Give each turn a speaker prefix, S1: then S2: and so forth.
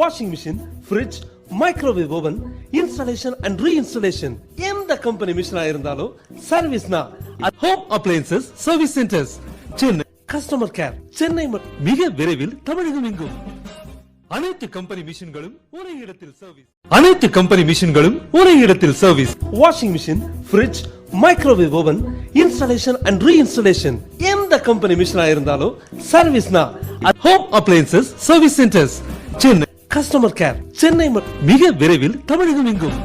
S1: Washing machine, fridge, microwave oven, installation and reinstallation. எந்த company மிஷினா இருந்தாலும் சர்வீஸ்னா home appliances service centres Chennai. Customer care Chennai மிக விரைவில் தமிழகம் எங்கும். அனைத்து கம்பெனி மிஷின்களும் ஒரே இடத்தில் சர்வீஸ். அனைத்து கம்பெனி மிஷின்களும் ஒரே இடத்தில் service. Washing machine, fridge, microwave oven, installation and reinstallation. எந்த கம்பெனி மிஷினா இருந்தாலும் சர்வீஸ்னா home appliances service centres Chennai. Customer care Chennai மிக விரைவில் தமிழகம் எங்கும்.